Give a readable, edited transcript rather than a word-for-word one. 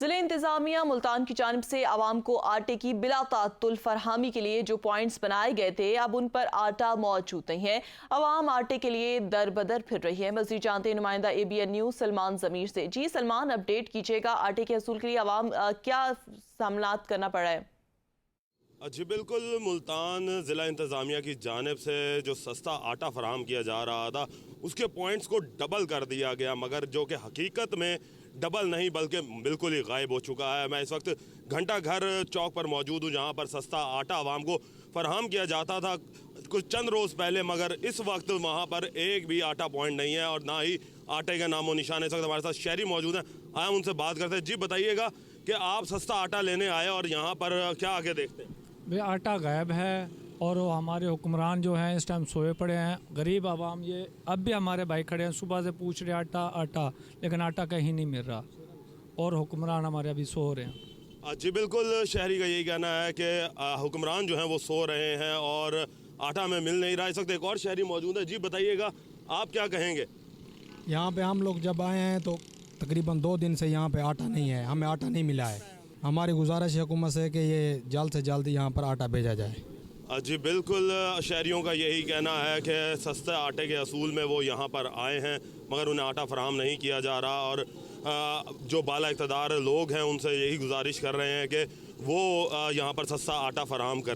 जिले इंतजामिया मुल्तान की जानिब से आवाम को आटे की बिला तात्तुल फरहामी के लिए जो पॉइंट्स बनाए गए थे, अब उन पर आटा मौजूद नहीं है। आवाम आटे के लिए दर बदर फिर रही है। मज़ीद जानते हैं नुमाइंदा ABN न्यूज़ सलमान ज़मीर से। जी सलमान, अपडेट कीजिएगा, आटे के हसूल के लिए आवाम क्या सामना करना पड़ा है? जी बिल्कुल, मुल्तान ज़िला इंतज़ामिया की जानिब से जो सस्ता आटा फराहम किया जा रहा था उसके पॉइंट्स को डबल कर दिया गया, मगर जो कि हकीकत में डबल नहीं बल्कि बिल्कुल ही गायब हो चुका है। मैं इस वक्त घंटा घर चौक पर मौजूद हूँ, जहाँ पर सस्ता आटा आवाम को फराहम किया जाता था कुछ चंद रोज़ पहले, मगर इस वक्त वहाँ पर एक भी आटा पॉइंट नहीं है और ना ही आटे का नामो निशान। इस वक्त हमारे साथ शहरी मौजूद हैं, आए उनसे बात करते हैं। जी बताइएगा कि आप सस्ता आटा लेने आए और यहाँ पर क्या आके देखते हैं? भाई आटा गायब है और वो हमारे हुक्मरान जो हैं इस टाइम सोए पड़े हैं। गरीब आवाम ये अब भी हमारे भाई खड़े हैं, सुबह से पूछ रहे आटा आटा, लेकिन आटा कहीं नहीं मिल रहा और हुक्मरान हमारे अभी सो रहे हैं। जी बिल्कुल, शहरी का यही कहना है कि हुक्मरान जो हैं वो सो रहे हैं और आटा में मिल नहीं रहा। इस वक्त एक और शहरी मौजूद है। जी बताइएगा, आप क्या कहेंगे? यहाँ पे हम लोग जब आए हैं तो तकरीबन 2 दिन से यहाँ पे आटा नहीं है, हमें आटा नहीं मिला है। हमारी गुजारिश है हुकूमत से कि ये जल्द से जल्द यहाँ पर आटा भेजा जाए। जी बिल्कुल, शहरियों का यही कहना है कि सस्ते आटे के असूल में वो यहाँ पर आए हैं मगर उन्हें आटा फराहम नहीं किया जा रहा और जो बाला इक़्तिदार लोग हैं उनसे यही गुजारिश कर रहे हैं कि वो यहाँ पर सस्ता आटा फराहम करें।